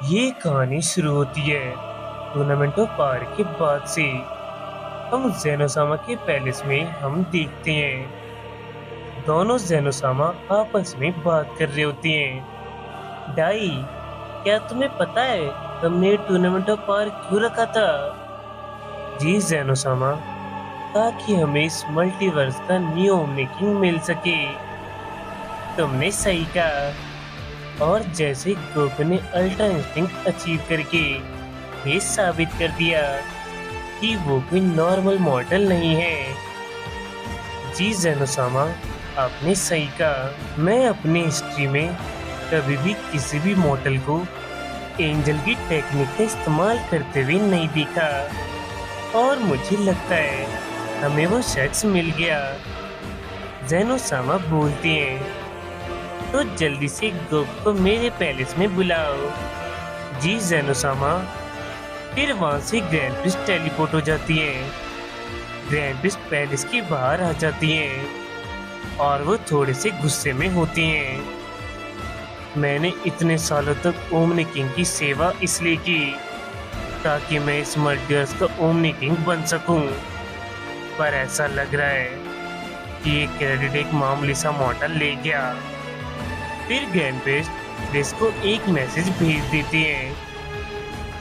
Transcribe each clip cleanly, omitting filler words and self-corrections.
ये कहानी शुरू होती है टूर्नामेंटो पार के बाद से। हम जेनोसामा के पैलेस में हम देखते हैं दोनों जेनोसामा आपस में बात कर रहे होते हैं। डाई, क्या तुम्हें पता है हमने टूर्नामेंटो पार क्यों रखा था? जी जेनोसामा, ताकि हमें इस मल्टीवर्स का न्यू मेकिंग मिल सके। तुमने सही कहा। और जैसे गोकू ने अल्ट्रा इंस्टिंक्ट अचीव करके ये साबित कर दिया कि वो कोई नॉर्मल मॉडल नहीं है। जी जेनोसामा, आपने सही कहा। मैं अपनी हिस्ट्री में कभी भी किसी भी मॉडल को एंजल की टेक्निक का इस्तेमाल करते हुए नहीं देखा, और मुझे लगता है हमें वो शख्स मिल गया। जेनोसामा बोलते हैं, तो जल्दी से गोकू को मेरे पैलेस में बुलाओ। जी जेनोसामा। फिर वहां से ग्रैंड प्रिस्ट टेलीपोर्ट हो जाती है। ग्रैंड प्रिस्ट पैलेस के बाहर आ जाती हैं और वो थोड़े से गुस्से में होती हैं। मैंने इतने सालों तक ओमनी किंग की सेवा इसलिए की ताकि मैं इस मल्टीवर्स का ओमनी किंग बन सकूं, पर ऐसा लग रहा है कि ये क्रेडिट एक मामूली सा मॉडल ले गया। फिर ग्रैंड प्रिस्ट क्रिस को एक मैसेज भेज देती है,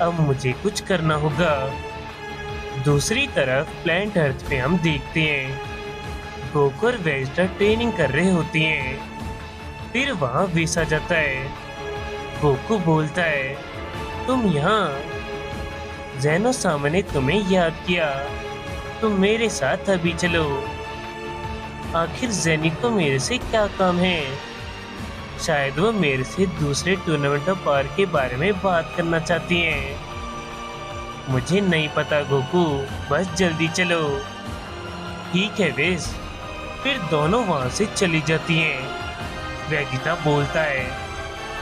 अब मुझे कुछ करना होगा। दूसरी तरफ प्लैनेट अर्थ पे हम देखते हैं गोकू और वेजिटा ट्रेनिंग कर रहे होती हैं। फिर वहां विस आ जाता है। गोकू बोलता है, तुम यहाँ। जेनोसामा ने तुम्हें याद किया, तुम मेरे साथ अभी चलो। आखिर जेनी को मेरे से क्या काम है? शायद वो मेरे से दूसरे टूर्नामेंट ऑफ पार के बारे में बात करना चाहती हैं। मुझे नहीं पता गोकू, बस जल्दी चलो। ठीक है वेस। फिर दोनों वहां से चली जाती हैं। वेजिटा बोलता है,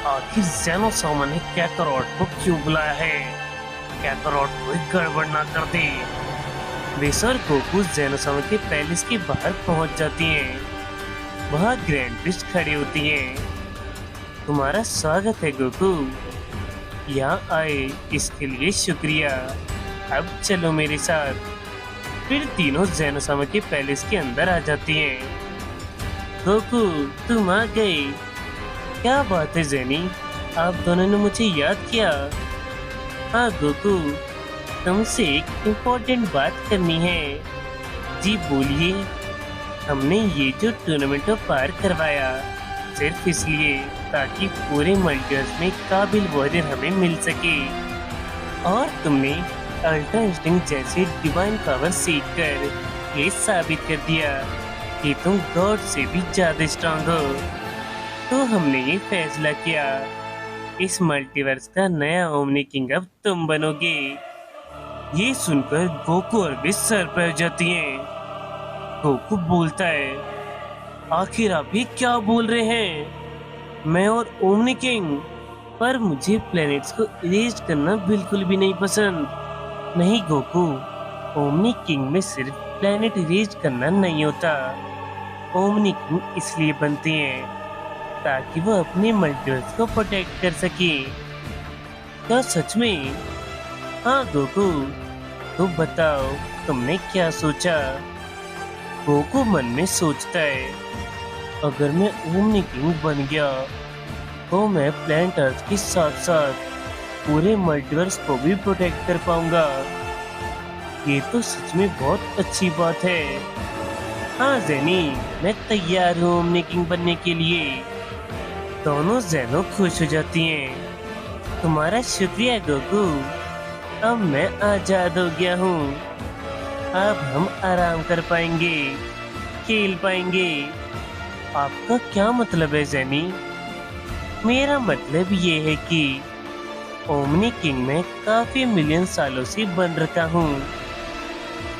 आखिर जेनोसामा ने कैकारोट को क्यों बुलाया है? कैकारोट कोई गड़बड़ ना कर दे। वेस और गोकू जेनोसामा के पैलेस के बाहर पहुंच जाती हैं। वहां ग्रैंड प्रिस्ट खड़ी होती हैं। तुम्हारा स्वागत है गोकू, यहाँ आए इसके लिए शुक्रिया। अब चलो मेरे साथ। फिर तीनों जेनोसामा के पैलेस के अंदर आ जाती हैं। गोकू, तुम आ गए। क्या बात है जेनी, आप दोनों ने मुझे याद किया। हाँ गोकू, तुमसे एक इम्पोर्टेंट बात करनी है। जी बोलिए। हमने ये जो टूर्नामेंट पार करवाया सिर्फ इसलिए ताकि पूरे मल्टीवर्स में काबिल वॉरियर हमें मिल सके, और तुमने अल्ट्रा इंस्टिंक्ट जैसे डिवाइन पावर सीख कर ये साबित कर दिया कि तुम गॉड से भी ज्यादा स्ट्रांग हो। तो हमने ये फैसला किया, इस मल्टीवर्स का नया ओमनी किंग अब तुम बनोगे। ये सुनकर गोकू और भी सर पर जाती हैं। गोकू बोलता है, आखिर आप ये क्या बोल रहे हैं? मैं और ओमनी किंग? पर मुझे प्लैनेट्स को इरेज करना बिल्कुल भी नहीं पसंद। नहीं गोकू, ओमनी किंग में सिर्फ प्लैनेट इरेज करना नहीं होता। ओमनी किंग इसलिए बनते हैं ताकि वो अपने मल्टीवर्स को प्रोटेक्ट कर सके। क्या सच में? हाँ गोकू, तो बताओ तुमने क्या सोचा? गोकू मन में सोचता है, अगर मैं ओमनी किंग बन गया तो मैं प्लैनेट अर्थ के साथ साथ पूरे मल्टीवर्स को भी प्रोटेक्ट कर पाऊंगा। ये तो सच में बहुत अच्छी बात है। हाँ जेनी, मैं तैयार हूँ ओमनी किंग बनने के लिए। दोनों जेनो खुश हो जाती हैं। तुम्हारा शुक्रिया गोकू, अब मैं आजाद हो गया हूँ। अब हम आराम कर पाएंगे, खेल पाएंगे। आपका क्या मतलब है जेनी? मेरा मतलब ये है कि ओमनी किंग में काफी मिलियन सालों से बन रखा हूँ।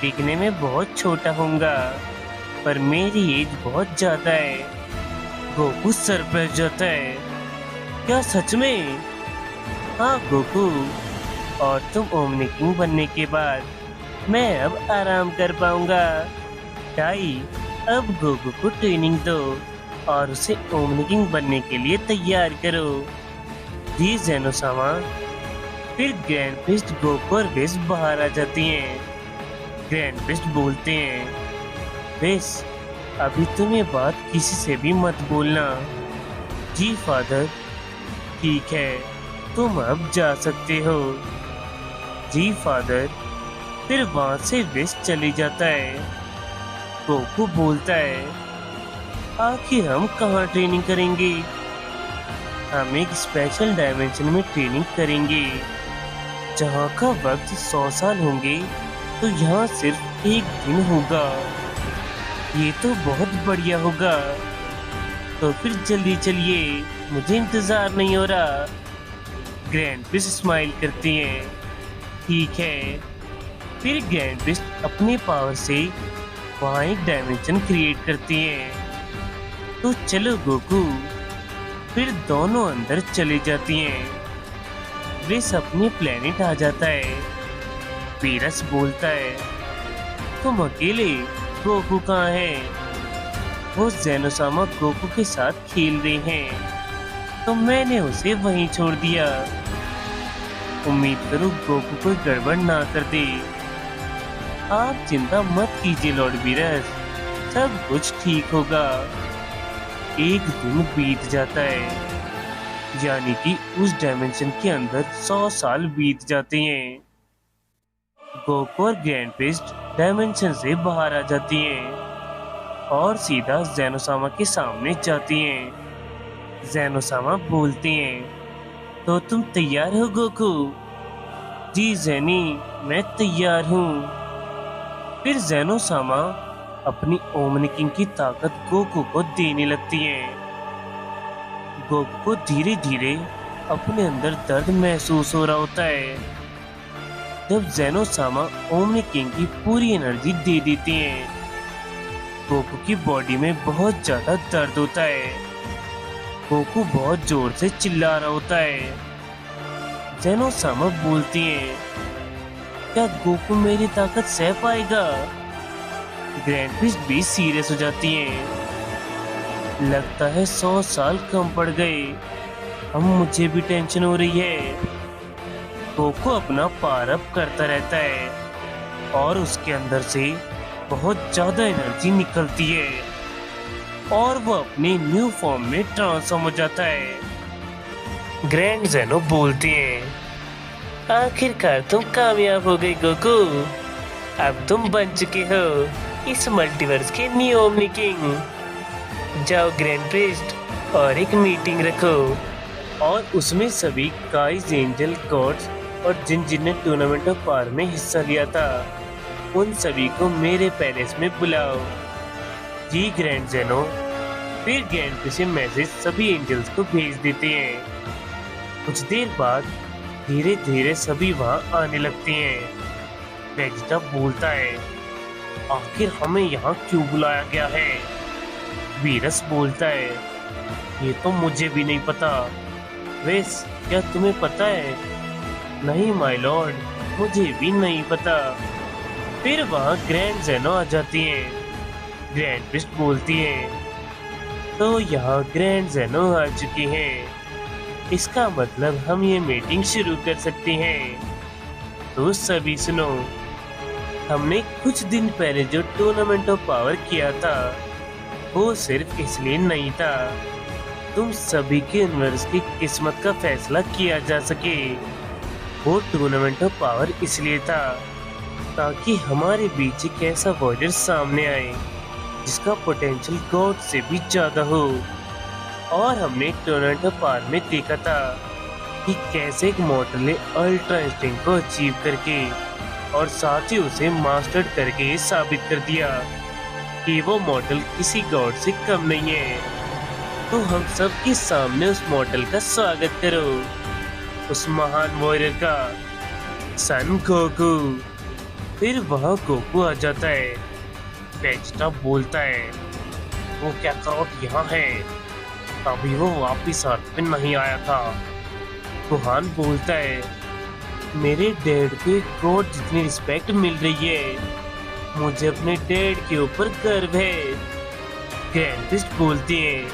दिखने में बहुत छोटा होऊंगा, पर मेरी एज बहुत ज्यादा है। गोकू सर पर जाता है, क्या सच में? हाँ गोकू, और तुम ओमनी किंग बनने के बाद मैं अब आराम कर पाऊंगा। टाई, अब गोकू को ट्रेनिंग दो और उसे ओमनी किंग बनने के लिए तैयार करो। जी जेनोसामा, फिर ग्रैंड फिस्ट गोकू और वेस बाहर आ जाती हैं। ग्रैंड फिस्ट बोलते हैं, वेस अभी तुम ये बात किसी से भी मत बोलना। जी फादर, ठीक है, तुम अब जा सकते हो। जी फादर। फिर वहां से वेस चली जाता है। गोकू बोलता है, आखिर हम कहाँ ट्रेनिंग करेंगे? हम एक स्पेशल डायमेंशन में ट्रेनिंग करेंगे जहाँ का वक्त 100 साल होंगे, तो यहाँ सिर्फ एक दिन होगा। ये तो बहुत बढ़िया होगा। तो फिर जल्दी चलिए, मुझे इंतजार नहीं हो रहा। ग्रैंड फिस्ट स्माइल करती हैं। ठीक है। फिर ग्रैंड फिस्ट अपने पावर से वहाँ एक डायमेंशन क्रिएट करती हैं। तो चलो गोकू। फिर दोनों अंदर चली जाती हैं। वेस अपने प्लेनेट आ जाता है। वीरस बोलता है, तुम अकेले? गोकू कहाँ है? वो ज़ेनोसामा गोकू के साथ खेल रहे हैं, तो मैंने उसे वहीं छोड़ दिया। उम्मीद करो गोकू कोई गड़बड़ ना कर दे। आप चिंता मत कीजिए लॉर्ड वीरस, सब कुछ ठीक होगा। एक दिन बीत जाता है, यानी कि उस डायमेंशन के अंदर 100 साल बीत जाते हैं। गोकू और ग्रैंड फिस्ट डायमेंशन से बाहर आ जाती हैं और सीधा ज़ेनोसामा के सामने जाती हैं। ज़ेनोसामा बोलती हैं, तो तुम तैयार हो गोकू? जी ज़ेनी, मैं तैयार हूँ। फिर ज़ेनोसामा अपनी ओमनी किंग की ताकत गोकू को देने लगती हैं। गोकू को धीरे धीरे अपने अंदर दर्द महसूस हो रहा होता है। जब ज़ेनोसामा ओमनी किंग की पूरी एनर्जी दे देती हैं, गोकू की बॉडी में बहुत ज्यादा दर्द होता है। गोकू बहुत जोर से चिल्ला रहा होता है। ज़ेनोसामा बोलती हैं, क्या गोकू मेरी ताकत सह पाएगा? ग्रैंड फिस्ट भी सीरियस हो जाती हैं। लगता है 100 साल कम पड़ गए। अब मुझे भी टेंशन हो रही है। गोकू अपना पावर अप करता रहता है और उसके अंदर से बहुत ज्यादा एनर्जी निकलती है और वो अपने न्यू फॉर्म में ट्रांसफॉर्म हो जाता है। ग्रैंड ज़ेनो बोलती हैं, आखिरकार तुम कामयाब हो गई गोकू। अब तुम बन चुके हो इस मल्टीवर्स के न्यू ओमनी किंग। जाओ ग्रैंड फिस्ट और एक मीटिंग रखो और उसमें सभी गाइस, एंजल, गॉड्स और जिन जिनने टूर्नामेंट ऑफ पावर में हिस्सा लिया था उन सभी को मेरे पैलेस में बुलाओ। जी ग्रैंड ज़ेनो। फिर ग्रैंड फिस्ट मैसेज सभी एंजल्स को भेज देते हैं। कुछ देर बाद धीरे धीरे सभी वहाँ आने लगते हैं। वेजिटा बोलता है, आखिर हमें यहाँ क्यों बुलाया गया है? वीरस बोलता है, ये तो मुझे भी नहीं पता। वेस, क्या तुम्हें पता है? नहीं माय लॉर्ड, मुझे भी नहीं पता। फिर वहाँ ग्रैंड ज़ेनो आ जाती हैं। ग्रैंड फिस्ट बोलती है, तो यहाँ ग्रैंड ज़ेनो आ चुकी हैं। इसका मतलब हम ये मीटिंग शुरू कर सकते हैं। तो सभी सुनो, हमने कुछ दिन पहले जो टूर्नामेंट ऑफ पावर किया था वो सिर्फ इसलिए नहीं था तुम सभी के यूनिवर्स की किस्मत का फैसला किया जा सके। वो टूर्नामेंट ऑफ पावर इसलिए था ताकि हमारे बीच एक ऐसा वॉरियर सामने आए जिसका पोटेंशियल गॉड से भी ज्यादा हो। और हमने टूर्नामेंट ऑफ पावर में देखा था कि कैसे एक मॉडल ने अल्ट्रा इंस्टिंक्ट को अचीव करके और साथ ही उसे मास्टर करके साबित कर दिया कि वो मॉडल किसी गॉड से कम नहीं है। तो हम सब के सामने उस मॉडल का स्वागत करो, उस महान वॉरियर का, सन गोकू। फिर वहाँ गोकू आ जाता है। वेजिटा बोलता है, वो क्या करोट यहाँ है? अभी वो वापिस अर्थ पे नहीं आया था। गोहान बोलता है, मेरे डैड को एक गॉड जितनी रिस्पेक्ट मिल रही है। मुझे अपने डैड के ऊपर गर्व है। ग्रैंड फिस्ट बोलती है,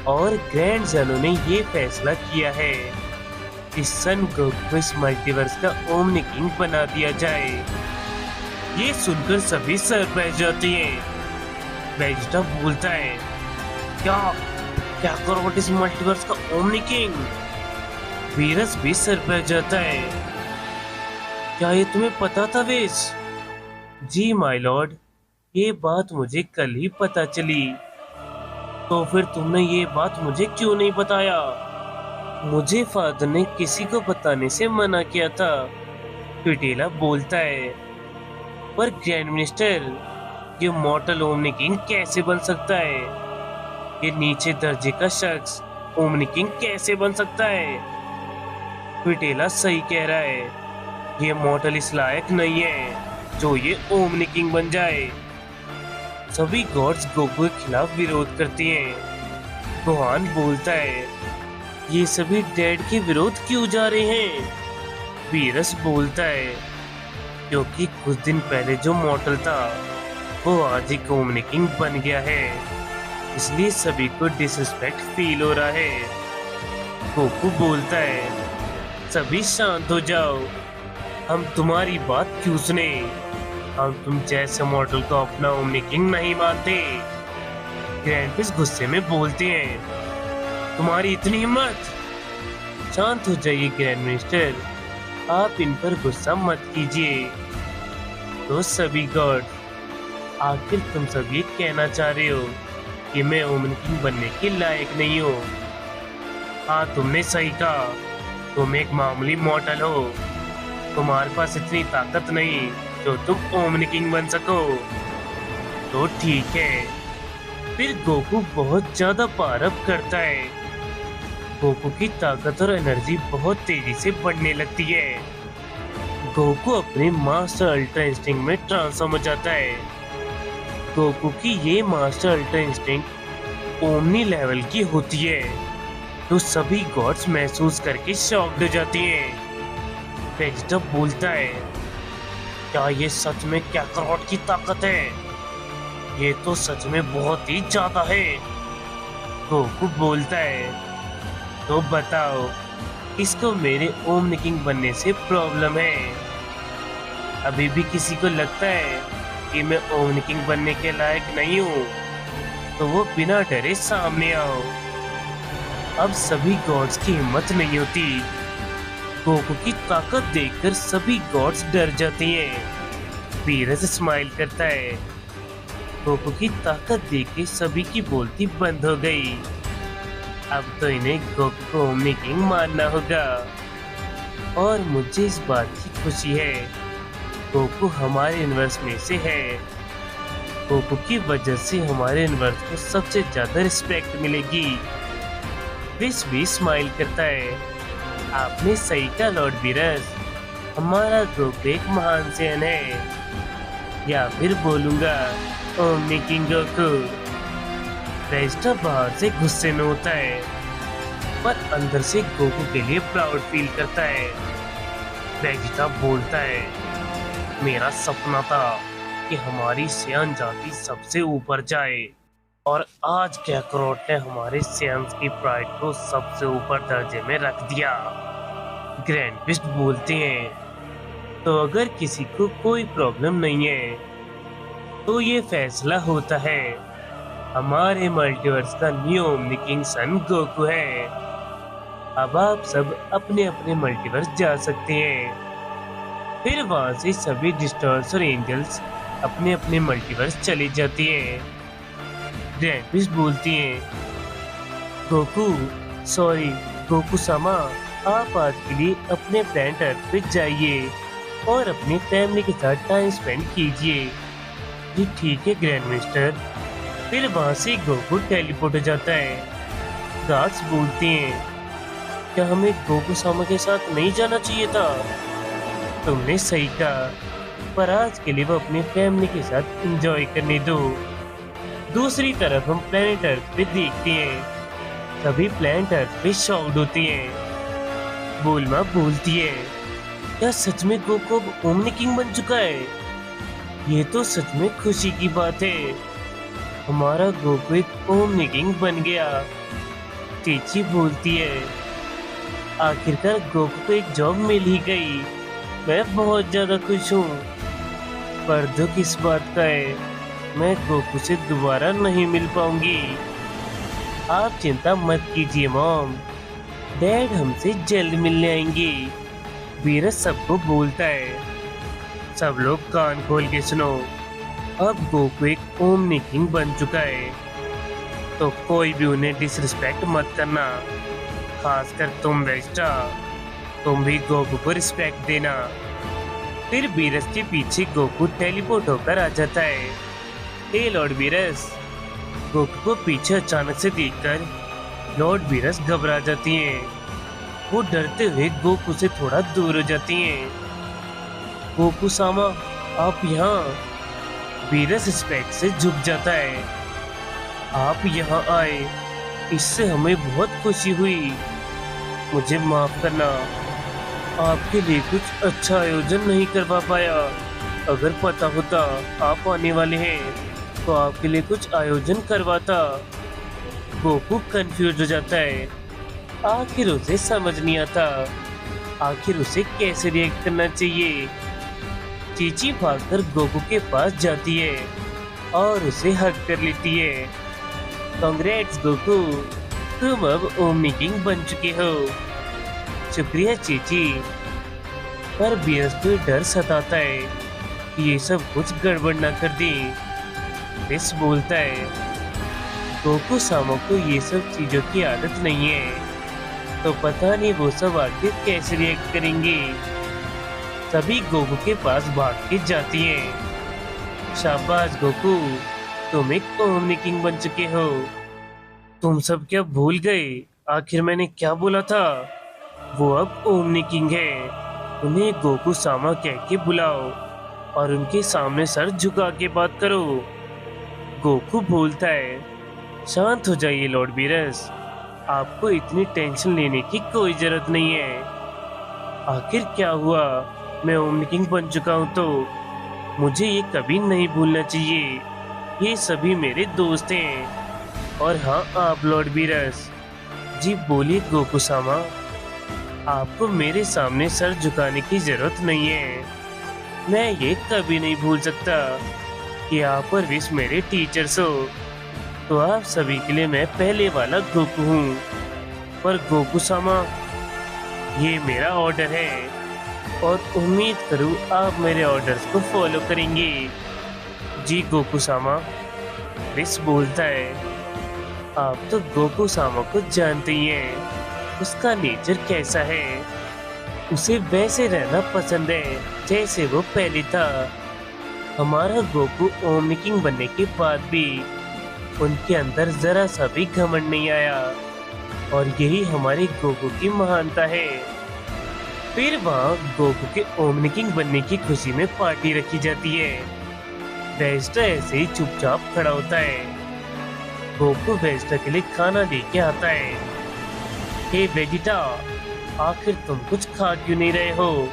और ग्रैंड ज़ेनो ने ये फैसला किया है इस सन गोकू को इस मल्टीवर्स का ओमनी किंग बना दिया जाए। ये सुनकर सभी सरप्राइज जाते हैं। वेजिटा बोलता है, क्या क्या करो इस मल्टीवर्स का ओमनी किंग? वीरस भी सरप्राइज जाता है। क्या ये तुम्हें पता था वेस? जी माय लॉर्ड, ये बात मुझे कल ही पता चली। तो फिर तुमने ये बात मुझे क्यों नहीं बताया? मुझे फादर ने किसी को बताने से मना किया था, ट्विटेला बोलता है। पर ग्रैंड मिनिस्टर, ये मॉर्टल ओमनी किंग कैसे बन सकता है? ये नीचे दर्जे का शख्स ओमनी किंग कैसे बन सकता है? ट्विटेला सही कह रहा है। ये मॉर्टल इस लायक नहीं है जो ये ओमनी किंग बन जाए। सभी गॉड्स गोकू के खिलाफ विरोध करती हैं। गोहान बोलता है, ये सभी डैड के विरोध क्यों जा रहे हैं? वीरस बोलता है, क्योंकि कुछ दिन पहले जो मॉर्टल था वो आज ही ओमनी किंग बन गया है, इसलिए सभी को डिसरिस्पेक्ट फील हो रहा है। गोकू बोलता है, सभी शांत हो जाओ, हम तुम्हारी बात क्यों सुने? हम तुम जैसे मॉर्टल को अपना ओमनी किंग नहीं मानते। ग्रैंडपिस गुस्से में बोलते हैं, तुम्हारी इतनी हिम्मत? शांत हो जाइए ग्रैंड मिनिस्टर, आप इन पर गुस्सा मत कीजिए। तो सभी गॉड, आखिर तुम सब ये कहना चाह रहे हो कि मैं ओमनी किंग बनने के लायक नहीं हूँ? हाँ, तुमने सही कहा, तुम एक मामूली मॉर्टल हो, तुम्हारे पास इतनी ताकत नहीं जो तुम ओमनी किंग बन सको। तो ठीक है। फिर गोकू बहुत ज्यादा पावर अप करता है। गोकू की ताकत और एनर्जी बहुत तेजी से बढ़ने लगती है। गोकू अपने मास्टर अल्ट्रा इंस्टिंक्ट में ट्रांसफॉर्म हो जाता है। गोकू की ये master ultra instinct omni level की होती है, तो सभी गॉड्स महसूस करके शॉक्ड हो जाती हैं। वेजिटा बोलता है, क्या ये सच में क्या करोड़ की ताकत है? ये तो सच में बहुत ही ज्यादा है। गोकू बोलता है, तो बताओ, इसको मेरे ओमनी किंग बनने से प्रॉब्लम है? अभी भी किसी को लगता है कि मैं ओमनी किंग बनने के लायक नहीं हूँ, तो वो बिना डरे सामने आओ। अब सभी गॉड्स की हिम्मत नहीं होती। गोकू की ताकत देखकर सभी गॉड्स डर जाते हैं। वीरस स्माइल करता है। गोकू की ताकत देख के सभी की बोलती बंद हो गई। अब तो इन्हें गोकू को ओमनी किंग मानना होगा। और मुझे इस बात की खुशी है, गोकू हमारे यूनिवर्स में से है। गोकू की वजह से हमारे यूनिवर्स को सबसे ज्यादा रिस्पेक्ट मिलेगी। विश भी स्माइल करता है। आपने सही कहा लॉर्ड वीरस, हमारा गोकू एक महान सैन है, या फिर बोलूंगा ओमनी किंग गोकू। वेजिटा बाहर से गुस्से में होता है, पर अंदर से गोकू के लिए प्राउड फील करता है। वेजिटा बोलता है, मेरा सपना था कि हमारी सैन जाति सबसे ऊपर जाए, और आज कैकरोट ने हमारे सैन्स की प्राइड को सबसे ऊपर दर्जे में रख दिया। ग्रैंड पिस्ट बोलते हैं, तो अगर किसी को कोई प्रॉब्लम नहीं है तो ये फैसला होता है, हमारे मल्टीवर्स का न्यू ओमनी किंग सन गोकू है। अब आप सब अपने अपने मल्टीवर्स जा सकते हैं। फिर वहां से सभी डिस्टर्स और एंजल्स अपने अपने मल्टीवर्स चली जाती हैं। ग्रैंड बोलती हैं, गोकू सॉरी गोकू सामा, आप आज के लिए अपने प्लैनेट अर्थ पे जाइए और अपनी फैमिली के साथ टाइम स्पेंड कीजिए। जी ठीक है ग्रैंड मिनिस्टर। फिर वहां से गोकू टेलीपोर्ट हो जाता है। गार्ड्स बोलते हैं, क्या हमें गोकू सामा के साथ नहीं जाना चाहिए था? तुमने सही कहा, पर आज के लिए वो अपनी फैमिली के साथ एंजॉय करने दो। दूसरी तरफ हम प्लेनेट अर्थ पे देखते हैं, सभी प्लेनेट अर्थ पे शॉक्ड होती हैं। बुल्मा बोलती है, क्या सच में गोकू अब ओमनी किंग बन चुका है? ये तो सच में खुशी की बात है, हमारा गोकू एक ओमनी किंग बन गया। टीची बोलती है, आखिरकार गोकू को एक जॉब मिल ही गई। मैं बहुत ज्यादा खुश हूँ। पर दुख इस बात का है, मैं गोकू से दोबारा नहीं मिल पाऊंगी। आप चिंता मत कीजिए मॉम, डैड हमसे जल्द मिलने आएंगे। वीरज सबको बोलता है। सब लोग कान खोल के सुनो। अब गोकू एक ओमनी किंग बन चुका है, तो कोई भी उन्हें डिसरिस्पेक्ट मत करना। खासकर तुम वेस्टा, तुम भी गोकू को रिस्पेक्ट देना। फिर वीरस के पीछे गोकू टेलीपोर्ट होकर आ जाता है। हे लॉर्ड वीरस। गोकू को पीछे अचानक से देखकर लॉर्ड वीरस घबरा जाती हैं। वो डरते हुए गोकू से थोड़ा दूर हो जाती हैं। गोकू सामा, आप यहाँ। वीरस रिस्पेक्ट से झुक जाता है। आप यहाँ आए, इससे हमें बहुत खुशी हुई। मुझे माफ करना, आपके लिए कुछ अच्छा आयोजन नहीं करवा पाया। अगर पता होता आप आने वाले हैं तो आपके लिए कुछ आयोजन करवाता। गोकू कंफ्यूज हो जाता है। आखिर उसे समझ नहीं आता आखिर उसे कैसे रिएक्ट करना चाहिए। चीची भागकर गोकू के पास जाती है और उसे हग कर लेती है। कांग्रेट्स गोकू, तुम अब ओमनी किंग बन चुके हो। शुक्रिया चीची। पर वीरस को डर सताता है कि ये सब कुछ गड़बड़ न कर दी। विस बोलता है, गोकू सामो को ये सब चीजों की आदत नहीं है, तो पता नहीं वो सब आखिर कैसे रिएक्ट करेंगे। सभी गोकू के पास भाग के जाती हैं। शाबाश गोकू, तुम एक ओमनी किंग बन चुके हो। तुम सब क्या भूल गए आखिर मैंने क्या बोला था? वो अब ओमनी किंग है। उन्हें गोकू सामा कह के बुलाओ और उनके सामने सर झुका के बात करो। गोकू बोलता है, शांत हो जाइए लॉर्ड वीरस, आपको इतनी टेंशन लेने की कोई जरूरत नहीं है। आखिर क्या हुआ, मैं ओमनी किंग बन चुका हूँ तो मुझे ये कभी नहीं भूलना चाहिए। ये सभी मेरे दोस्त हैं। और हाँ, आप लॉर्ड वीरस जी बोलिए। गोकू सामा, आपको मेरे सामने सर झुकाने की जरूरत नहीं है। मैं ये कभी नहीं भूल सकता कि आप और विश मेरे टीचर्स हो। तो आप सभी के लिए मैं पहले वाला गोकू हूँ। पर गोकू सामा, ये मेरा ऑर्डर है और उम्मीद करूँ आप मेरे ऑर्डर्स को फॉलो करेंगे। जी गोकू सामा, विश बोलता है। आप तो गोकू सामा को जानते ही हैं, उसका नेचर कैसा है। उसे वैसे रहना पसंद है जैसे वो पहले था। हमारा गोकू ओमनी किंग बनने के बाद भी उनके अंदर जरा सा भी घमंड नहीं आया, और यही हमारे गोकू की महानता है। फिर वहाँ गोकू के ओमनी किंग बनने की खुशी में पार्टी रखी जाती है। वेस्टा ऐसे ही चुपचाप खड़ा होता है। गोकू वेस्टा के लिए खाना लेके आता है। हे वेजिटा, आखिर तुम कुछ खा क्यों नहीं रहे हो?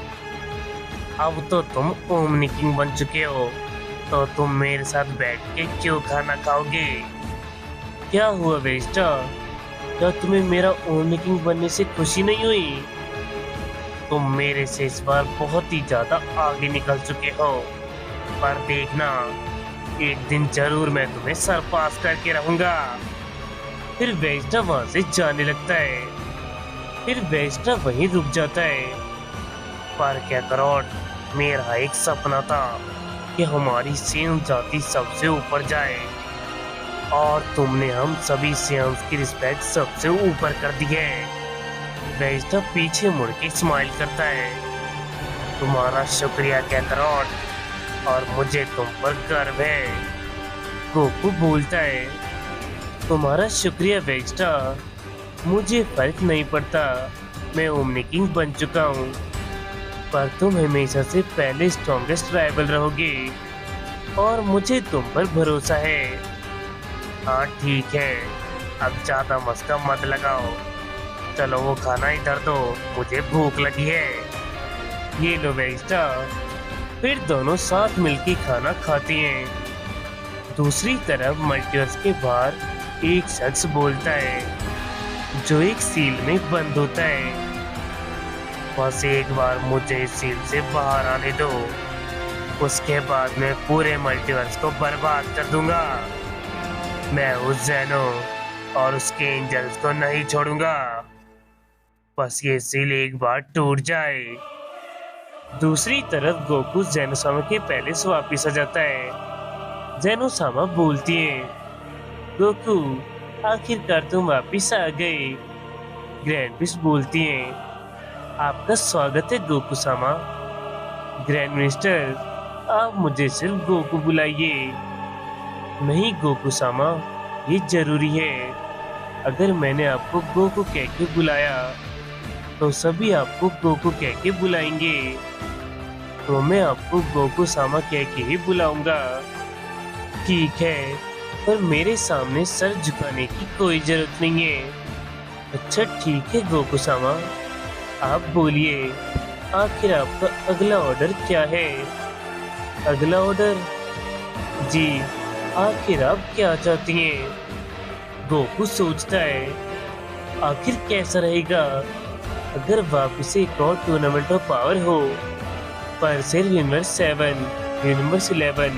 अब तो तुम ओमनी किंग बन चुके हो, तो तुम मेरे साथ बैठ के क्यों खाना खाओगे? क्या हुआ वेजिटा, क्या तुम्हें मेरा ओमनी किंग बनने से खुशी नहीं हुई? तुम मेरे से इस बार बहुत ही ज्यादा आगे निकल चुके हो, पर देखना एक दिन जरूर मैं तुम्हें सरपास करके रहूंगा। फिर वेजिटा वहां से जाने लगता है। फिर वेजिटा वहीं रुक जाता है। पर क्या करोट, मेरा एक सपना था कि हमारी सेम जाति सबसे ऊपर जाए, और तुमने हम सभी सेम्स की रिस्पेक्ट सबसे ऊपर कर दी है। वेजिटा पीछे मुड़ के स्माइल करता है। तुम्हारा शुक्रिया क्या करोट, और मुझे तुम पर गर्व है। गोकू बोलता है, तुम्हारा शुक्रिया वेजिटा, मुझे फर्क नहीं पड़ता, मैं ओमनी किंग बन चुका हूँ, पर तुम हमेशा से पहले स्ट्रॉन्गेस्ट राइवल रहोगे और मुझे तुम पर भरोसा है। हाँ ठीक है, अब ज्यादा मस्का मत लगाओ, चलो वो खाना इधर दो, मुझे भूख लगी है। ये लो वेजिटा। फिर दोनों साथ मिलकर खाना खाती हैं। दूसरी तरफ मल्टीवर्स के बाहर एक शख्स बोलता है जो एक सील में बंद होता है। बस एक बार मुझे इस सील से बाहर आने दो, उसके बाद मैं पूरे मल्टीवर्स को बर्बाद कर दूंगा। मैं उस ज़ेनो और उसके एंजल्स को नहीं छोड़ूंगा। बस ये सील एक बार टूट जाए। दूसरी तरफ गोकू ज़ेनोसामा के पैलेस वापिस आ जाता है। ज़ेनोसामा बोलती है, गोकू आखिरकार तुम वापिस आ गए। ग्रैंड पिस्ट बोलती है, आपका स्वागत है गोकू सामा। ग्रैंड मिनिस्टर, आप मुझे सिर्फ गोकू बुलाइए। नहीं गोकू सामा, ये जरूरी है। अगर मैंने आपको गोकू कह के बुलाया तो सभी आपको गोकू कह के बुलाएंगे, तो मैं आपको गोकू सामा कह के ही बुलाऊंगा। ठीक है, पर मेरे सामने सर झुकाने की कोई जरूरत नहीं है। अच्छा ठीक है गोकू सामा, आप बोलिए, आखिर आपका अगला ऑर्डर क्या है? अगला ऑर्डर? जी, आखिर आप क्या चाहती हैं? गोकू सोचता है, आखिर कैसा रहेगा अगर वापस एक और टूर्नामेंट ऑफ पावर हो, पर सिर्फ यूनिवर्स 7, यूनिवर्स 11,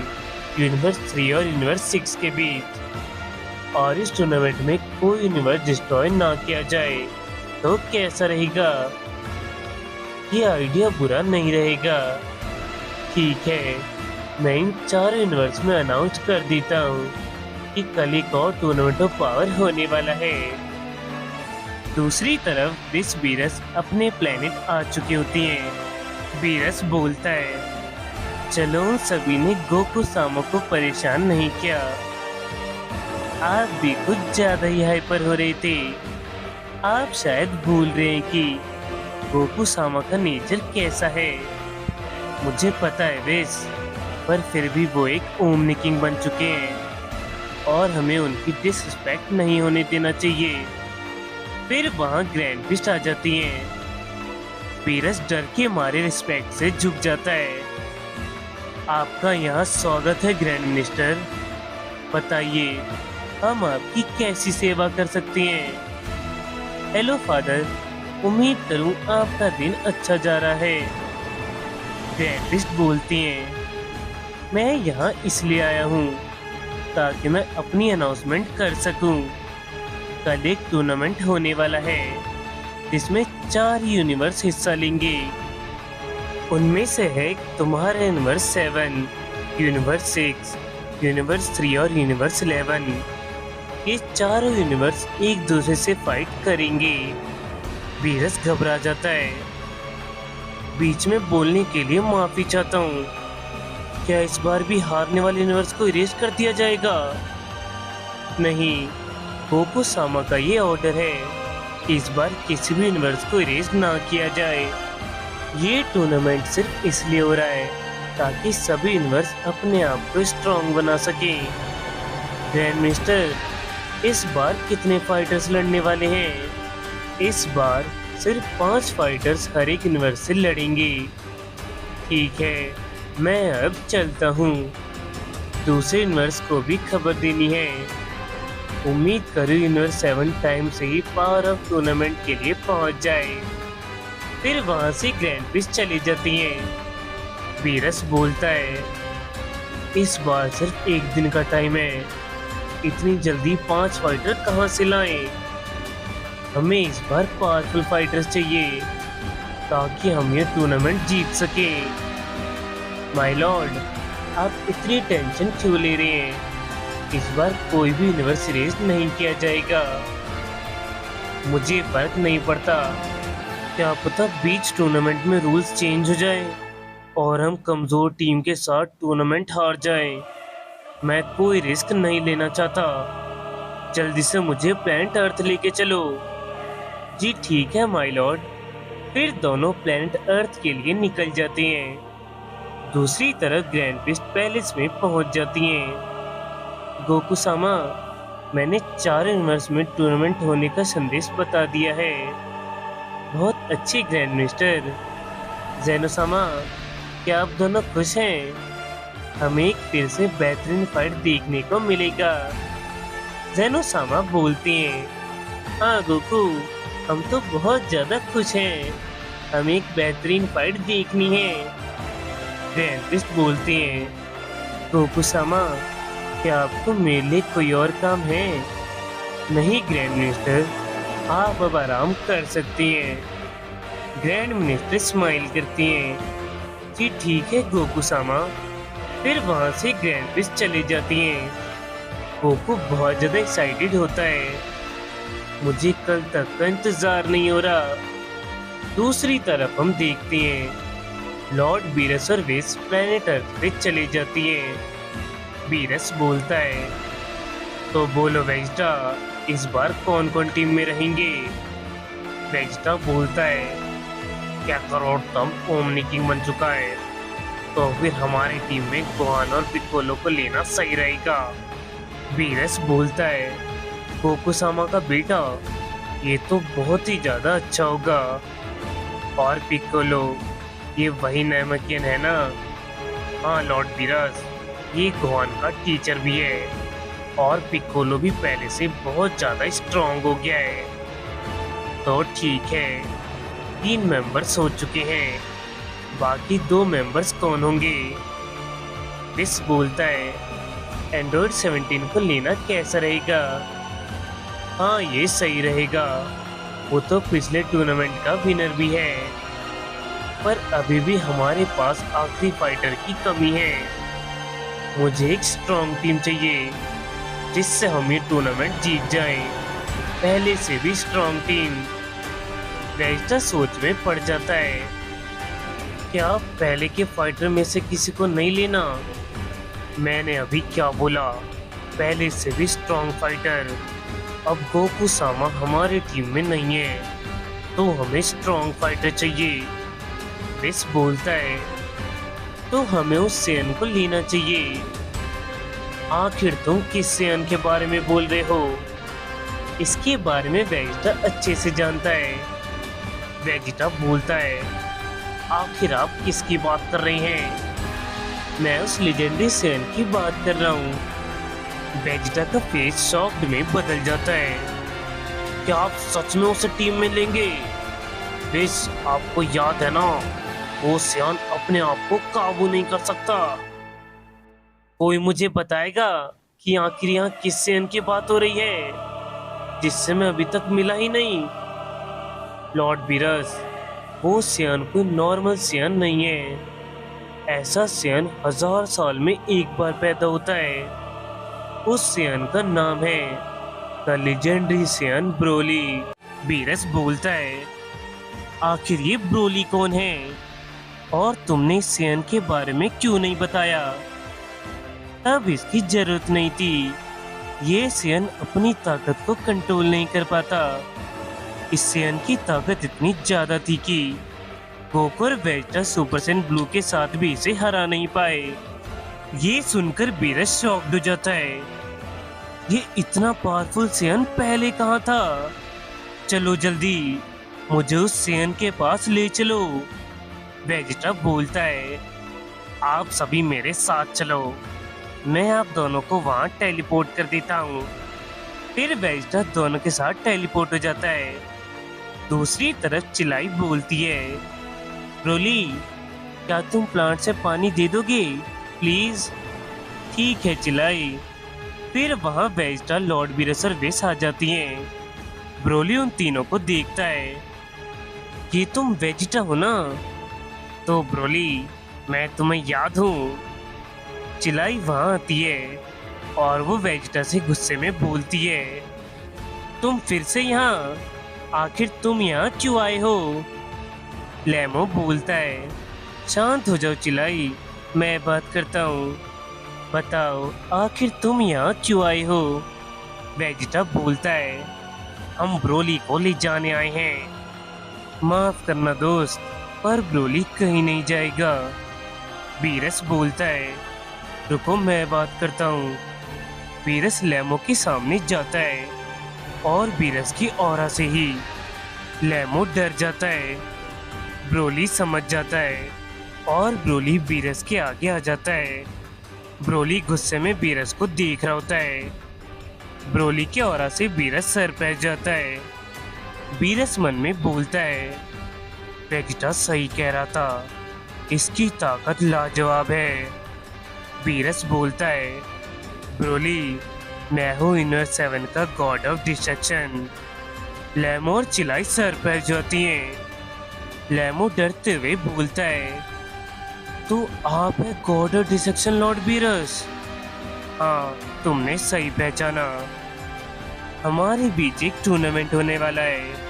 यूनिवर्स 3 और यूनिवर्स 6 के बीच, और इस टूर्नामेंट में कोई यूनिवर्स डिस्ट्रॉय ना किया जाए, तो कैसा रहेगा? ये आइडिया बुरा नहीं रहेगा। ठीक है, मैं इन 4 यूनिवर्स में अनाउंस कर देता हूँ कि कल एक और टूर्नामेंट ऑफ पावर होने वाला है। दूसरी तरफ बिस बीरस अपने प्लेनेट आ चुकी होती हैं। बीरस बोलता है, चलो उन सभी ने गोकू सामा को परेशान नहीं किया। आप भी कुछ ज्यादा ही हाइपर हो रहे थे। आप शायद भूल रहे हैं कि गोकू सामा का नेचर कैसा है। मुझे पता है बेस, पर फिर भी वो एक ओमनी किंग बन चुके हैं और हमें उनकी डिसरिस्पेक्ट नहीं होने देना चाहिए। फिर वहाँ ग्रैंड पिस्ट आ जाती हैं। बीरस डर के मारे रिस्पेक्ट से झुक जाता है। आपका यहाँ स्वागत है ग्रैंड मिनिस्टर। बताइए, हम आपकी कैसी सेवा कर सकते हैं? हेलो फादर, उम्मीद करूँ आपका दिन अच्छा जा रहा है। ग्रैंड पिस्ट बोलती हैं, मैं यहाँ इसलिए आया हूँ ताकि मैं अपनी अनाउंसमेंट कर सकूं। कल एक टूर्नामेंट होने वाला है जिसमें 4 यूनिवर्स हिस्सा लेंगे। उनमें से है तुम्हारा यूनिवर्स 7, यूनिवर्स 6, यूनिवर्स 3 और यूनिवर्स 11। ये चारों यूनिवर्स एक दूसरे से फाइट करेंगे। बीरस घबरा जाता है। बीच में बोलने के लिए माफी चाहता हूँ। क्या इस बार भी हारने वाले यूनिवर्स को इरेज कर दिया जाएगा? नहीं, गोकू सामा का ये ऑर्डर है, इस बार किसी भी यूनिवर्स को इरेज ना किया जाए। ये टूर्नामेंट सिर्फ इसलिए हो रहा है ताकि सभी यूनिवर्स अपने आप को स्ट्रॉन्ग बना सकें। ग्रैंड मिनिस्टर, इस बार कितने फाइटर्स लड़ने वाले हैं? इस बार सिर्फ 5 फाइटर्स हर एक यूनिवर्स से लड़ेंगे। ठीक है, मैं अब चलता हूँ। दूसरे यूनिवर्स को भी खबर देनी है। उम्मीद करूँ यूनिवर्स 7 टाइम से ही पावर ऑफ टूर्नामेंट के लिए पहुँच जाए। फिर वहाँ से ग्रैंड पिस्ट चली जाती हैं। बीरस बोलता है, इस बार सिर्फ एक दिन का टाइम है, इतनी जल्दी 5 फाइटर कहाँ से लाएं? हमें इस बार पावरफुल फाइटर्स चाहिए ताकि हम ये टूर्नामेंट जीत सके। माय लॉर्ड, आप इतनी टेंशन क्यों ले रहे हैं? इस बार कोई भी यूनिवर्स रेस नहीं किया जाएगा। मुझे फर्क नहीं पड़ता, क्या पता बीच टूर्नामेंट में रूल्स चेंज हो जाए और हम कमजोर टीम के साथ टूर्नामेंट हार जाएं। मैं कोई रिस्क नहीं लेना चाहता। जल्दी से मुझे प्लैनेट अर्थ लेके चलो। जी ठीक है माय लॉर्ड। फिर दोनों प्लैनेट अर्थ के लिए निकल जाते हैं। दूसरी तरफ ग्रैंड पिस्ट पैलेस में पहुंच जाती हैं। गोकू सामा, मैंने 4 यूनिवर्स में टूर्नामेंट होने का संदेश बता दिया है। बहुत अच्छी ग्रैंड मिनिस्टर। ज़ेनोसामा, क्या आप दोनों खुश हैं? हमें एक फिर से बेहतरीन फाइट देखने को मिलेगा। ज़ेनोसामा बोलती हैं, हाँ गोकू, हम तो बहुत ज़्यादा खुश हैं। हमें एक बेहतरीन फाइट देखनी है। ग्रैंड प्रिस्ट बोलते हैं, गोकू-सामा, क्या आपको मेरे लिए कोई और काम है? नहीं ग्रैंड मिनिस्टर, आप अब आराम कर सकती हैं। ग्रैंड मिनिस्टर स्माइल करती हैं। जी ठीक है गोकू-सामा। फिर वहाँ से ग्रैंड प्रिस्ट चले जाती हैं। गोकू बहुत ज़्यादा एक्साइटेड होता है। मुझे कल तक का इंतजार नहीं हो रहा। दूसरी तरफ हम देखते हैं लॉर्ड बीरस और वेस प्लेनेट अर्थ पे चले जाती हैं। बीरस बोलता है, तो बोलो वेजिटा, इस बार कौन कौन टीम में रहेंगे? वेजिटा बोलता है, क्या करोड़ तम ओमनी किंग बन चुका है, तो फिर हमारी टीम में गोहान और पिक्कोलो को लेना सही रहेगा। बीरस बोलता है, गोकू-सामा का बेटा, ये तो बहुत ही ज़्यादा अच्छा होगा। और पिक्कोलो, ये वही नैमकियन है ना? हाँ लॉर्ड बीरस, ये गोहान का टीचर भी है और पिक्कोलो भी पहले से बहुत ज़्यादा स्ट्रॉन्ग हो गया है। तो ठीक है, 3 मेंबर्स हो चुके हैं, बाकी 2 मेंबर्स कौन होंगे? विस बोलता है, एंड्रॉइड 17 को लेना कैसा रहेगा? हाँ ये सही रहेगा, वो तो पिछले टूर्नामेंट का विनर भी है। पर अभी भी हमारे पास आखिरी फाइटर की कमी है। मुझे एक स्ट्रॉन्ग टीम चाहिए जिससे हम ये टूर्नामेंट जीत जाएं। पहले से भी स्ट्रॉन्ग टीम। वेजिटा सोच में पड़ जाता है, क्या पहले के फाइटर में से किसी को नहीं लेना? मैंने अभी क्या बोला? पहले से भी स्ट्रॉन्ग फाइटर। अब गोकू-सामा हमारे टीम में नहीं है, तो हमें स्ट्रॉन्ग फाइटर चाहिए। विस बोलता है, तो हमें उस सेयन को लेना चाहिए। आखिर तुम किस सेयन के बारे में बोल रहे हो? इसके बारे में वेजिटा अच्छे से जानता है। वेजिटा बोलता है, आखिर आप किसकी बात कर रहे हैं? मैं उस लेजेंडरी सेयन की बात कर रहा हूँ। वेजिटा का फेस शॉक्ड में बदल जाता है। क्या आप सच में उसे टीम में लेंगे? विस, आपको याद है ना, वो सेयन अपने आप को काबू नहीं कर सकता। कोई मुझे बताएगा कि आखिर यहाँ किस सेयन की बात हो रही है जिससे मैं अभी तक मिला ही नहीं? लॉर्ड बीरस, वो सेयन कोई नॉर्मल सेयन नहीं है। ऐसा सेयन 1000 साल में एक बार पैदा होता है। उस सेयन का नाम है the legendary Saiyan Broly. Beerus बोलता है, आखिर ये ब्रोली कौन है और तुमने इस सेयन के बारे में क्यों नहीं बताया? तब इसकी जरूरत नहीं थी। ये सेयन अपनी ताकत को कंट्रोल नहीं कर पाता। इस सेयन की ताकत इतनी ज्यादा थी कि गोकू और वेजिटा सुपर सैयन ब्लू के साथ भी इसे हरा नहीं पाए। ये सुनकर बीरस शॉक्ड हो जाता है। ये इतना पावरफुल सेयन पहले कहाँ था? चलो जल्दी, मुझे उस सेयन के पास ले चलो। वेजिटा बोलता है, आप सभी मेरे साथ चलो, मैं आप दोनों को वहाँ टेलीपोर्ट कर देता हूँ। फिर वेजिटा दोनों के साथ टेलीपोर्ट हो जाता है। दूसरी तरफ चिलाई बोलती है, ब्रोली, क्या तुम प्लांट से पानी दे दोगे प्लीज? ठीक है चिलाई। फिर वहाँ वेजिटा, लॉर्ड बीरस और वेस आ जाती हैं। ब्रोली उन तीनों को देखता है, कि तुम वेजिटा हो ना? तो ब्रोली, मैं तुम्हें याद हूँ। चिलाई वहाँ आती है और वो वेजिटा से गुस्से में बोलती है, तुम फिर से यहाँ? आखिर तुम यहाँ क्यों आए हो? लेमो बोलता है, शांत हो जाओ चिलाई, मैं बात करता हूँ। बताओ आखिर तुम यहाँ क्यों आए हो? वेजिटा बोलता है, हम ब्रोली को ले जाने आए हैं। माफ करना दोस्त, पर ब्रोली कहीं नहीं जाएगा। बीरस बोलता है, रुको मैं बात करता हूँ। बीरस लेमो के सामने जाता है और बीरस की ऑरा से ही लेमो डर जाता है। ब्रोली समझ जाता है और ब्रोली बीरस के आगे आ जाता है। ब्रोली गुस्से में बीरस को देख रहा होता है। ब्रोली के ऑरा से बीरस सर पैर जाता है। बीरस मन में बोलता है, वेजिटा सही कह रहा था, इसकी ताकत लाजवाब है। वीरस बोलता है, ब्रोली, मैं हूँ यूनिवर्स 7 का गॉड ऑफ डिस्ट्रक्शन। लेमो और चिलाई सर पर जाती हैं। लेमो डरते हुए बोलता है, तो आप है God of destruction Lord Beerus? हाँ, तुमने सही पहचाना। हमारे बीच एक टूर्नामेंट होने वाला है।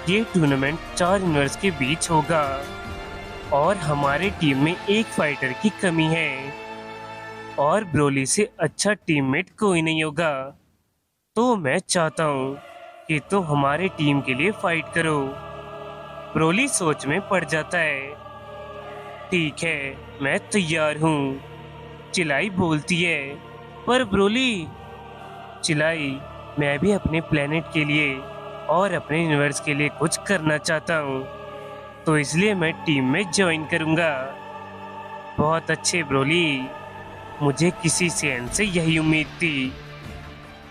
ये टूर्नामेंट 4 यूनिवर्स के बीच होगा और हमारे टीम में एक फाइटर की कमी है और ब्रोली से अच्छा टीममेट कोई नहीं होगा। तो मैं चाहता हूँ कि तुम हमारे टीम के लिए फाइट करो। ब्रोली सोच में पड़ जाता है। ठीक है, मैं तैयार हूँ। चिलाई बोलती है, पर ब्रोली, चिलाई, मैं भी अपने प्लेनेट के लिए और अपने यूनिवर्स के लिए कुछ करना चाहता हूँ, तो इसलिए मैं टीम में ज्वाइन करूँगा। बहुत अच्छे ब्रोली, मुझे किसी सेन से यही उम्मीद थी।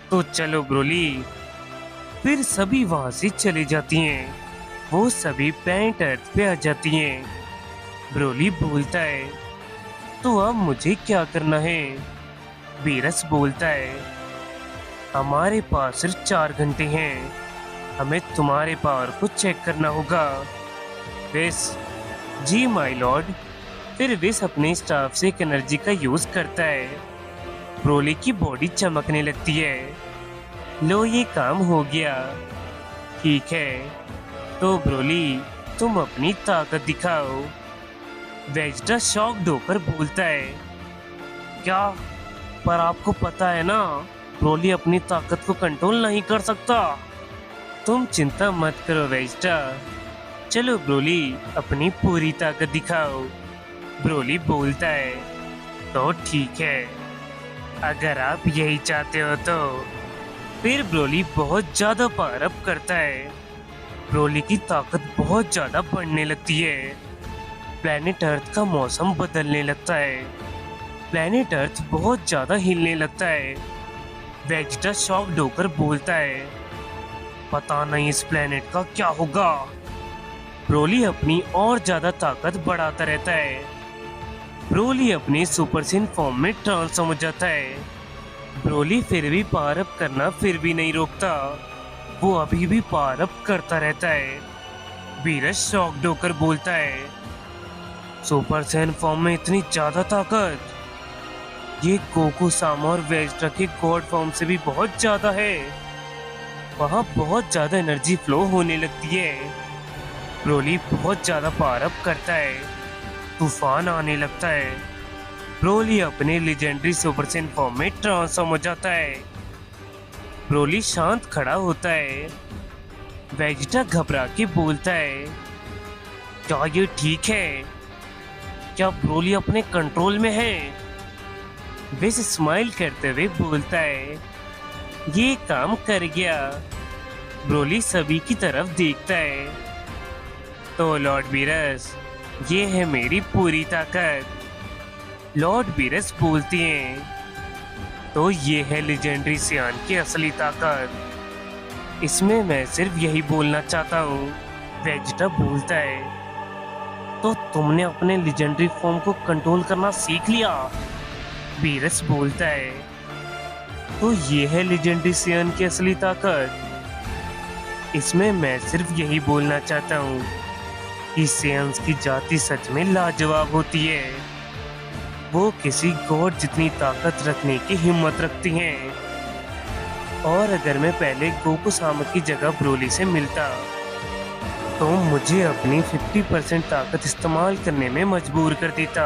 तो चलो ब्रोली। फिर सभी वहाँ से चली जाती हैं। वो सभी प्लैनेट अर्थ पे आ जाती हैं। ब्रोली बोलता है, तो अब मुझे क्या करना है? वीरस बोलता है, हमारे पास सिर्फ 4 घंटे हैं। हमें तुम्हारे पावर को चेक करना होगा। विस, जी माय लॉर्ड। फिर विस अपने स्टाफ से एक एनर्जी का यूज करता है। ब्रोली की बॉडी चमकने लगती है। लो, ये काम हो गया। ठीक है, तो ब्रोली, तुम अपनी ताकत दिखाओ। वेजिटा शॉक्ड होकर बोलता है, क्या? पर आपको पता है ना, ब्रोली अपनी ताकत को कंट्रोल नहीं कर सकता। तुम चिंता मत करो वेजिटा। चलो ब्रोली, अपनी पूरी ताकत दिखाओ। ब्रोली बोलता है, तो ठीक है, अगर आप यही चाहते हो तो। फिर ब्रोली बहुत ज्यादा पावर अप करता है। ब्रोली की ताकत बहुत ज्यादा बढ़ने लगती है। प्लैनेट अर्थ का मौसम बदलने लगता है। प्लैनेट अर्थ बहुत ज्यादा हिलने लगता है। वेजिटा शॉक्ड होकर बोलता है, पता नहीं इस प्लैनेट का क्या होगा। ब्रोली अपनी और ज्यादा ताकत बढ़ाता रहता है। ब्रोली अपने सुपरसिन फॉर्म में ट्रांसफॉर्म हो जाता है। ब्रोली फिर भी पावर अप करना फिर भी नहीं रोकता। वो अभी भी पावर अप करता रहता है। वीरस शॉक्ड होकर बोलता है, सुपर सैन फॉर्म में इतनी ज्यादा ताकत? ये गोकू सामा और वेजिटा के गॉड फॉर्म से भी बहुत ज्यादा है। वहाँ बहुत ज्यादा एनर्जी फ्लो होने लगती है। ब्रोली बहुत ज्यादा पावर अप करता है। तूफान आने लगता है। ब्रोली अपने लेजेंडरी सुपर सैन फॉर्म में ट्रांसफॉर्म हो जाता है। ब्रोली शांत खड़ा होता है। वेजिटा घबरा के बोलता है, क्या ये ठीक है? क्या ब्रोली अपने कंट्रोल में है? विस स्माइल करते हुए बोलता है, ये काम कर गया। ब्रोली सभी की तरफ देखता है। तो लॉर्ड वीरस, ये है मेरी पूरी ताकत। लॉर्ड वीरस बोलती हैं, तो ये है लेजेंडरी सियान की असली ताकत। इसमें मैं सिर्फ यही बोलना चाहता हूँ। वेजिटा बोलता है, तो तुमने अपने लेजेंडरी फॉर्म को कंट्रोल करना सीख लिया। वीरस बोलता है, तो ये है लेजेंडरी सियान की असली ताकत। इसमें मैं सिर्फ यही बोलना चाहता हूँ कि सियंस की जाति सच में लाजवाब होती है। वो किसी गॉड जितनी ताकत रखने की हिम्मत रखती हैं। और अगर मैं पहले गोकू सामा की जगह ब्रोली से मिलता तो मुझे अपनी 50% ताकत इस्तेमाल करने में मजबूर कर देता।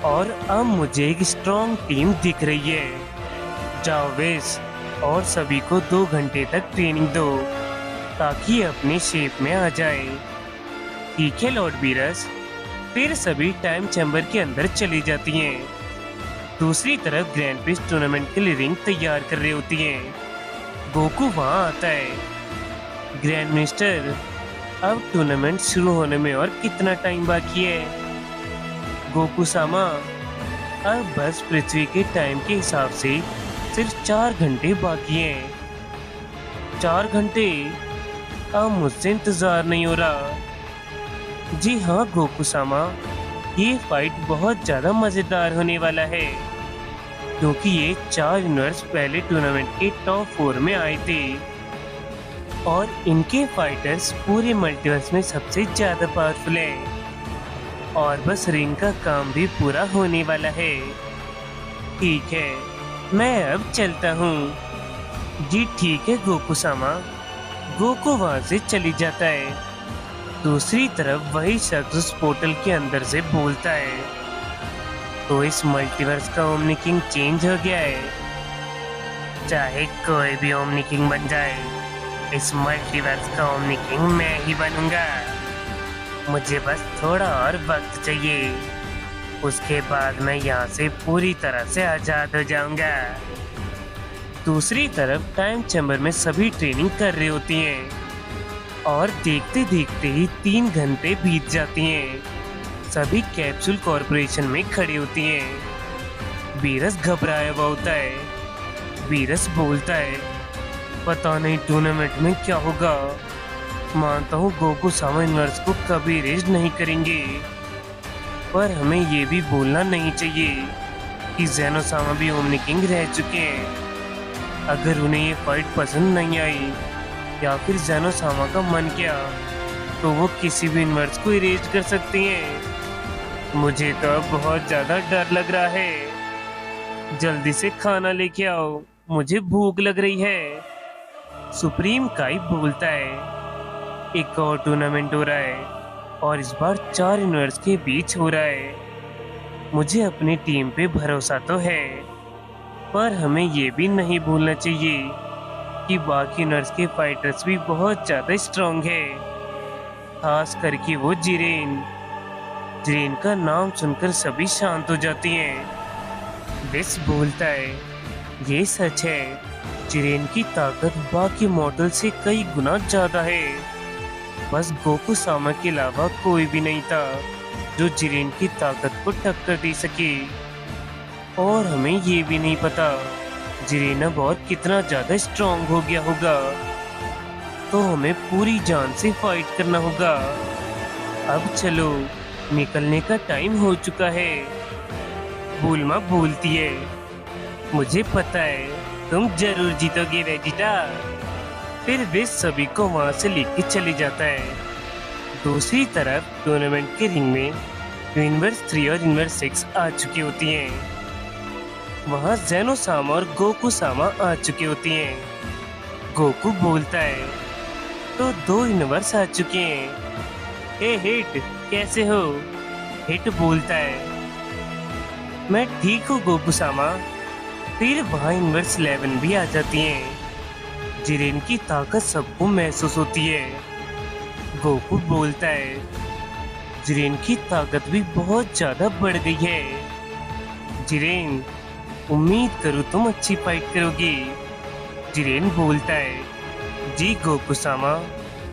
और अब मुझे एक स्ट्रॉन्ग टीम दिख रही है। जाओ वेस और सभी को 2 घंटे तक ट्रेनिंग दो ताकि अपने शेप में आ जाए। ठीक है लॉर्ड वीरस। फिर सभी टाइम चैम्बर के अंदर चली जाती हैं। दूसरी तरफ ग्रैंड प्रिक्स टूर्नामेंट के लिए रिंग तैयार कर रही होती हैं। गोकू वहां आता है। ग्रैंड मिनिस्टर, अब टूर्नामेंट शुरू होने में और कितना टाइम बाकी है? गोकू सामा, अब बस पृथ्वी के टाइम के हिसाब से सिर्फ 4 घंटे बाकी हैं। 4 घंटे? अब मुझसे इंतजार नहीं हो रहा। जी हाँ गोकुसामा, ये फाइट बहुत ज़्यादा मज़ेदार होने वाला है क्योंकि ये 4 यूनिवर्स पहले टूर्नामेंट के टॉप 4 में आए थे और इनके फाइटर्स पूरे मल्टीवर्स में सबसे ज़्यादा पावरफुल हैं और बस रिंग का काम भी पूरा होने वाला है। ठीक है, मैं अब चलता हूँ। जी ठीक है गोकुसामा। गोकू वहाँ से चली जाता है। दूसरी तरफ वही शख्स उस पोर्टल के अंदर से बोलता है, तो इस मल्टीवर्स का ओमनी किंग चेंज हो गया है। चाहे कोई भी ओमनी किंग बन जाए, इस मल्टीवर्स का ओमनी किंग मैं ही बनूंगा। मुझे बस थोड़ा और वक्त चाहिए, उसके बाद मैं यहाँ से पूरी तरह से आजाद हो जाऊंगा। दूसरी तरफ टाइम चैम्बर में सभी ट्रेनिंग कर रही होती हैं और देखते देखते ही 3 घंटे बीत जाती हैं। सभी कैप्सूल कॉर्पोरेशन में खड़ी होती हैं। वीरस घबराया हुआ होता है। वीरस बोलता है, पता नहीं टूर्नामेंट में क्या होगा। मानता हूँ गोकुसामा यूनिवर्स को कभी रेस्ट नहीं करेंगे, पर हमें ये भी बोलना नहीं चाहिए कि ज़ेनोसामा भी ओमनी किंग रह चुके हैं। अगर उन्हें ये फाइट पसंद नहीं आई या फिर ज़ेनोसामा का मन किया तो वो किसी भी यूनिवर्स को इरेज कर सकती हैं। मुझे तो अब बहुत ज़्यादा डर लग रहा है। जल्दी से खाना लेके आओ, मुझे भूख लग रही है। सुप्रीम काई बोलता है, एक और टूर्नामेंट हो रहा है और इस बार 4 यूनिवर्स के बीच हो रहा है। मुझे अपनी टीम पे भरोसा तो है, पर हमें ये भी नहीं भूलना चाहिए कि बाकी यूनिवर्स के फाइटर्स भी बहुत ज़्यादा स्ट्रांग है, खास करके वो जिरेन। जिरेन का नाम सुनकर सभी शांत हो जाती हैं। विस बोलता है, ये सच है, जिरेन की ताकत बाकी मॉडल से कई गुना ज़्यादा है। बस गोकुसामा के अलावा कोई भी नहीं था जो जिरेन की ताकत को टक्कर दे सके। और हमें ये भी नहीं पता जिरेन अब और कितना ज़्यादा स्ट्रांग हो गया होगा। तो हमें पूरी जान से फाइट करना होगा। अब चलो, निकलने का टाइम हो चुका है। बुलमा बोलती है, मुझे पता है तुम जरूर जीतोगे वेजिटा। फिर वे सभी को वहां से लेके चले जाता है। दूसरी तरफ टूर्नामेंट के रिंग में यूनिवर्स 3 और यूनिवर्स 6 आ चुकी होती हैं। वहां ज़ेनोसामा और गोकुसामा आ चुकी होती हैं। गोकू बोलता है, तो 2 यूनिवर्स आ चुके हैं। ए हिट, कैसे हो? हिट बोलता है, मैं ठीक हूँ गोकुसामा। फिर वहाँ यूनिवर्स 11 भी आ जाती हैं। जिरेन की ताकत सबको महसूस होती है। गोकू बोलता है, जिरेन की ताकत भी बहुत ज्यादा बढ़ गई है। जिरेन, उम्मीद करूँ तुम अच्छी फाइट करोगी। जिरेन बोलता है, जी गोकुसामा,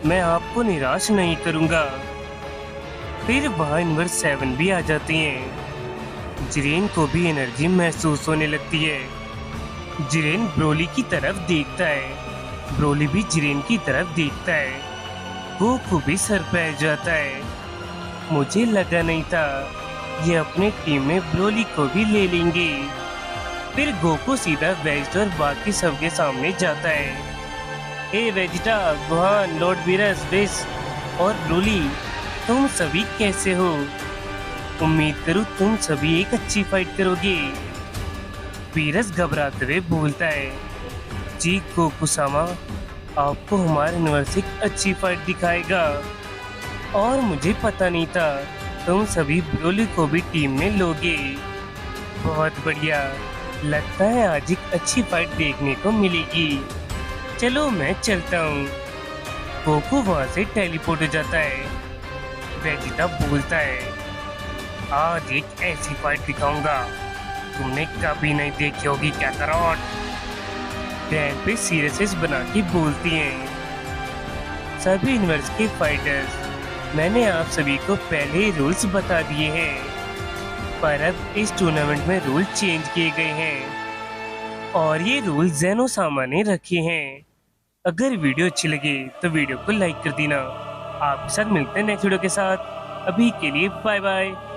मैं आपको निराश नहीं करूँगा। फिर वहाँ यूनिवर्स 7 भी आ जाती हैं। जिरेन को भी एनर्जी महसूस होने लगती है। जिरेन ब्रोली की तरफ देखता है। ब्रोली भी जिरेन की तरफ देखता है। गोकू भी सरप्राइज जाता है। मुझे लगा नहीं था ये अपने टीम में ब्रोली को भी ले लेंगे। फिर गोकू सीधा वेजिटा और बाकी सबके सामने जाता है। हे वेजिटा, गुहान, लॉर्ड वीरस, विस और ब्रोली, तुम सभी कैसे हो? उम्मीद करूँ तुम सभी एक अच्छी फाइट करोगे। वीरस घबराते हुए बोलता है, जी गोकुसामा, आपको हमारे यूनिवर्स एक अच्छी फाइट दिखाएगा। और मुझे पता नहीं था तुम सभी ब्रोली को भी टीम में लोगे। बहुत बढ़िया, लगता है आज एक अच्छी फाइट देखने को मिलेगी। चलो मैं चलता हूँ। गोकू वहाँ से टेलीपोर्ट हो जाता है। वेजिटा बोलता है, आज एक ऐसी फाइट दिखाऊंगा तुमने कभी नहीं देखी होगी कैकरॉट। डैन पे सीरियस बना के बोलती हैं, सभी यूनिवर्स के फाइटर्स, मैंने आप सभी को पहले ही रूल्स बता दिए हैं, पर अब इस टूर्नामेंट में रूल चेंज किए गए हैं और ये रूल ज़ेनोसामा ने रखे हैं। अगर वीडियो अच्छी लगे तो वीडियो को लाइक कर देना। आपके साथ मिलते हैं नेक्स्ट वीडियो के साथ। अभी के लिए बाय बाय।